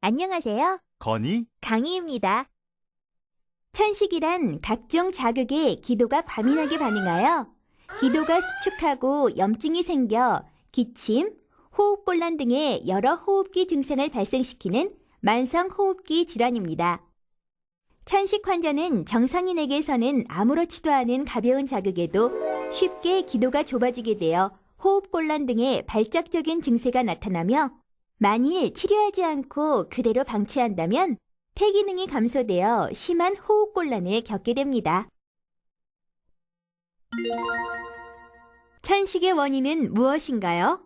안녕하세요. 건이? 강희입니다. 천식이란 각종 자극에 기도가 과민하게 반응하여 기도가 수축하고 염증이 생겨 기침, 호흡곤란 등의 여러 호흡기 증상을 발생시키는 만성호흡기 질환입니다. 천식 환자는 정상인에게서는 아무렇지도 않은 가벼운 자극에도 쉽게 기도가 좁아지게 되어 호흡곤란 등의 발작적인 증세가 나타나며 만일 치료하지 않고 그대로 방치한다면 폐기능이 감소되어 심한 호흡곤란을 겪게 됩니다. 천식의 원인은 무엇인가요?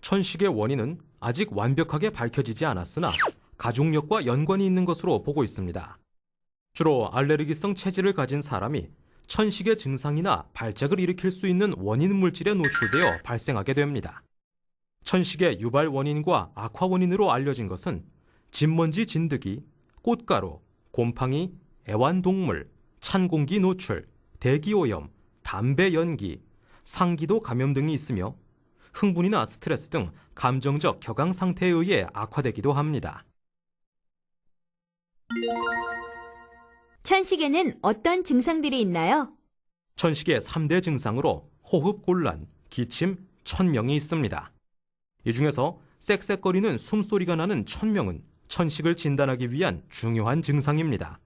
천식의 원인은 아직 완벽하게 밝혀지지 않았으나 가족력과 연관이 있는 것으로 보고 있습니다. 주로 알레르기성 체질을 가진 사람이 천식의 증상이나 발작을 일으킬 수 있는 원인 물질에 노출되어 발생하게 됩니다. 천식의 유발 원인과 악화 원인으로 알려진 것은 진먼지 진드기, 꽃가루, 곰팡이, 애완동물, 찬 공기 노출, 대기오염, 담배 연기, 상기도 감염 등이 있으며 흥분이나 스트레스 등 감정적 격앙 상태에 의해 악화되기도 합니다. 천식에는 어떤 증상들이 있나요? 천식의 3대 증상으로 호흡곤란, 기침, 천명이 있습니다. 이 중에서 쌕쌕거리는 숨소리가 나는 천명은 천식을 진단하기 위한 중요한 증상입니다.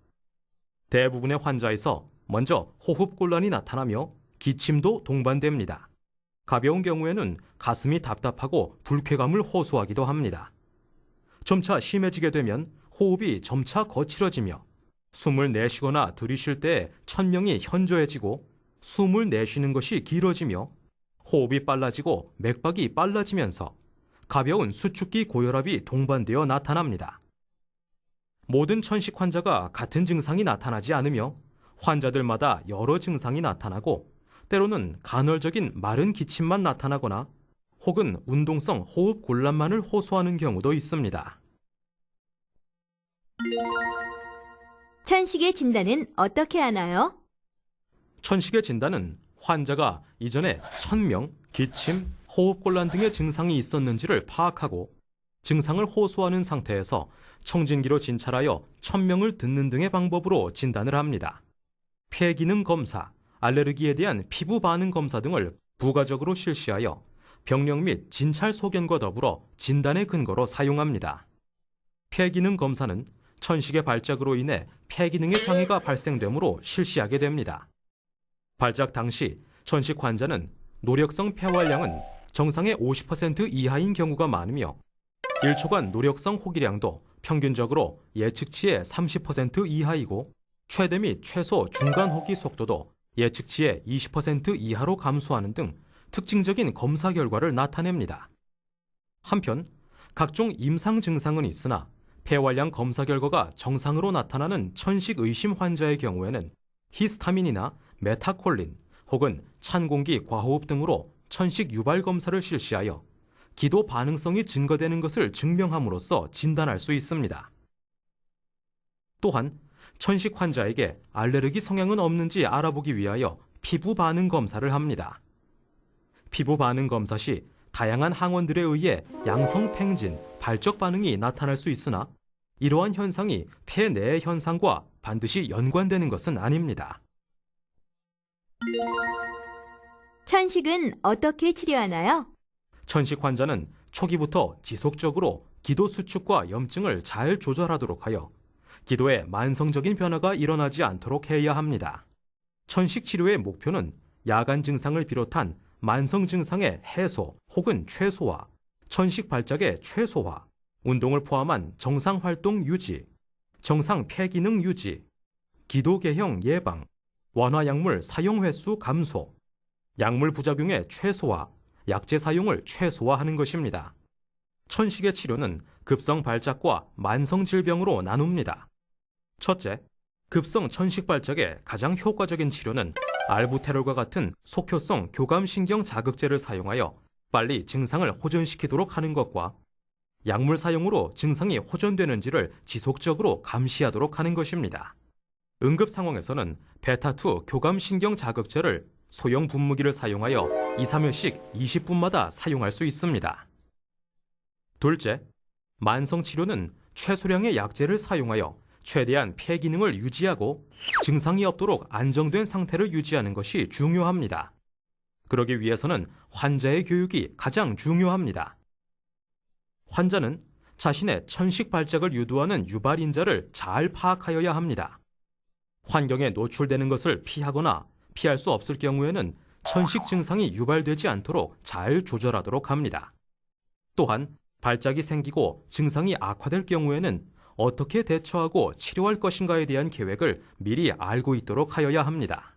대부분의 환자에서 먼저 호흡곤란이 나타나며 기침도 동반됩니다. 가벼운 경우에는 가슴이 답답하고 불쾌감을 호소하기도 합니다. 점차 심해지게 되면 호흡이 점차 거칠어지며 숨을 내쉬거나 들이쉴 때 천명이 현저해지고 숨을 내쉬는 것이 길어지며 호흡이 빨라지고 맥박이 빨라지면서 가벼운 수축기 고혈압이 동반되어 나타납니다. 모든 천식 환자가 같은 증상이 나타나지 않으며 환자들마다 여러 증상이 나타나고 때로는 간헐적인 마른 기침만 나타나거나 혹은 운동성 호흡 곤란만을 호소하는 경우도 있습니다. 천식의 진단은 어떻게 하나요? 천식의 진단은 환자가 이전에 천명, 기침, 호흡곤란 등의 증상이 있었는지를 파악하고 증상을 호소하는 상태에서 청진기로 진찰하여 천명을 듣는 등의 방법으로 진단을 합니다. 폐기능 검사, 알레르기에 대한 피부 반응 검사 등을 부가적으로 실시하여 병력 및 진찰 소견과 더불어 진단의 근거로 사용합니다. 폐기능 검사는 천식의 발작으로 인해 폐기능의 장애가 발생되므로 실시하게 됩니다. 발작 당시 천식 환자는 노력성 폐활량은 정상의 50% 이하인 경우가 많으며 1초간 노력성 호기량도 평균적으로 예측치의 30% 이하이고 최대 및 최소 중간 호기 속도도 예측치의 20% 이하로 감소하는 등 특징적인 검사 결과를 나타냅니다. 한편 각종 임상 증상은 있으나 폐활량 검사 결과가 정상으로 나타나는 천식 의심 환자의 경우에는 히스타민이나 메타콜린 혹은 찬 공기 과호흡 등으로 천식 유발 검사를 실시하여 기도 반응성이 증가되는 것을 증명함으로써 진단할 수 있습니다. 또한 천식 환자에게 알레르기 성향은 없는지 알아보기 위하여 피부 반응 검사를 합니다. 피부 반응 검사 시 다양한 항원들에 의해 양성팽진, 발적 반응이 나타날 수 있으나 이러한 현상이 폐내의 현상과 반드시 연관되는 것은 아닙니다. 천식은 어떻게 치료하나요? 천식 환자는 초기부터 지속적으로 기도 수축과 염증을 잘 조절하도록 하여 기도에 만성적인 변화가 일어나지 않도록 해야 합니다. 천식 치료의 목표는 야간 증상을 비롯한 만성 증상의 해소 혹은 최소화, 천식 발작의 최소화, 운동을 포함한 정상 활동 유지, 정상 폐기능 유지, 기도 개형 예방, 완화 약물 사용 횟수 감소, 약물 부작용의 최소화, 약제 사용을 최소화하는 것입니다. 천식의 치료는 급성 발작과 만성 질병으로 나눕니다. 첫째, 급성 천식 발작의 가장 효과적인 치료는 알부테롤과 같은 속효성 교감신경 자극제를 사용하여 빨리 증상을 호전시키도록 하는 것과 약물 사용으로 증상이 호전되는지를 지속적으로 감시하도록 하는 것입니다. 응급 상황에서는 베타2 교감신경 자극제를 소형 분무기를 사용하여 2, 3일씩 20분마다 사용할 수 있습니다. 둘째, 만성치료는 최소량의 약제를 사용하여 최대한 폐 기능을 유지하고 증상이 없도록 안정된 상태를 유지하는 것이 중요합니다. 그러기 위해서는 환자의 교육이 가장 중요합니다. 환자는 자신의 천식 발작을 유도하는 유발인자를 잘 파악하여야 합니다. 환경에 노출되는 것을 피하거나 피할 수 없을 경우에는 천식 증상이 유발되지 않도록 잘 조절하도록 합니다. 또한 발작이 생기고 증상이 악화될 경우에는 어떻게 대처하고 치료할 것인가에 대한 계획을 미리 알고 있도록 하여야 합니다.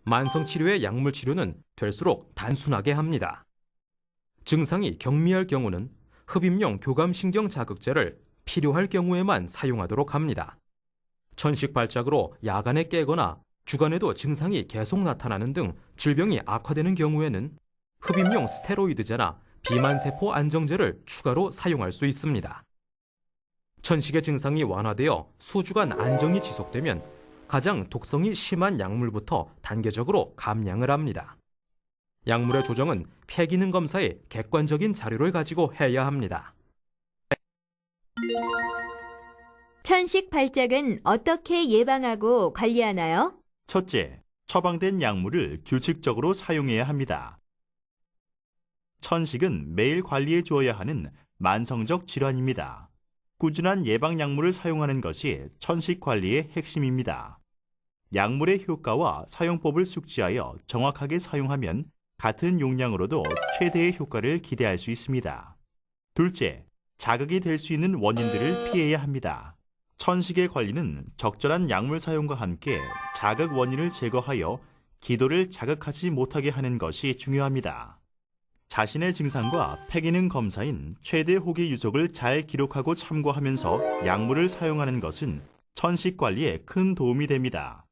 만성치료의 약물 치료는 될수록 단순하게 합니다. 증상이 경미할 경우는 흡입용 교감신경 자극제를 필요할 경우에만 사용하도록 합니다. 천식 발작으로 야간에 깨거나 주간에도 증상이 계속 나타나는 등 질병이 악화되는 경우에는 흡입용 스테로이드제나 비만세포 안정제를 추가로 사용할 수 있습니다. 천식의 증상이 완화되어 수주간 안정이 지속되면 가장 독성이 심한 약물부터 단계적으로 감량을 합니다. 약물의 조정은 폐기능 검사의 객관적인 자료를 가지고 해야 합니다. 천식 발작은 어떻게 예방하고 관리하나요? 첫째, 처방된 약물을 규칙적으로 사용해야 합니다. 천식은 매일 관리해 주어야 하는 만성적 질환입니다. 꾸준한 예방약물을 사용하는 것이 천식 관리의 핵심입니다. 약물의 효과와 사용법을 숙지하여 정확하게 사용하면 같은 용량으로도 최대의 효과를 기대할 수 있습니다. 둘째, 자극이 될 수 있는 원인들을 피해야 합니다. 천식의 관리는 적절한 약물 사용과 함께 자극 원인을 제거하여 기도를 자극하지 못하게 하는 것이 중요합니다. 자신의 증상과 폐기능 검사인 최대 호기 유속을 잘 기록하고 참고하면서 약물을 사용하는 것은 천식 관리에 큰 도움이 됩니다.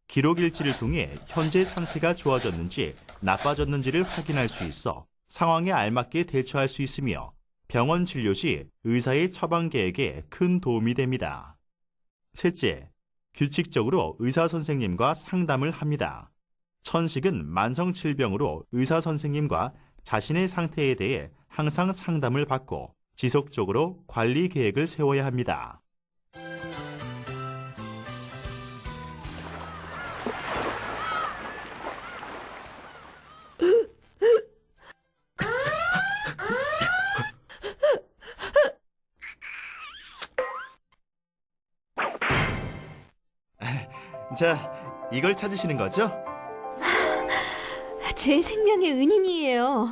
기록 일지를 통해 현재 상태가 좋아졌는지 나빠졌는지를 확인할 수 있어 상황에 알맞게 대처할 수 있으며 병원 진료 시 의사의 처방 계획에 큰 도움이 됩니다. 셋째, 규칙적으로 의사 선생님과 상담을 합니다. 천식은 만성 질병으로 의사 선생님과 자신의 상태에 대해 항상 상담을 받고 지속적으로 관리 계획을 세워야 합니다. 자, 이걸 찾으시는 거죠? 제 생명의 은인이에요.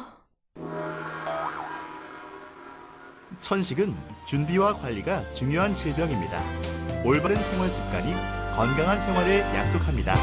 천식은 준비와 관리가 중요한 질병입니다. 올바른 생활 습관이 건강한 생활을 약속합니다.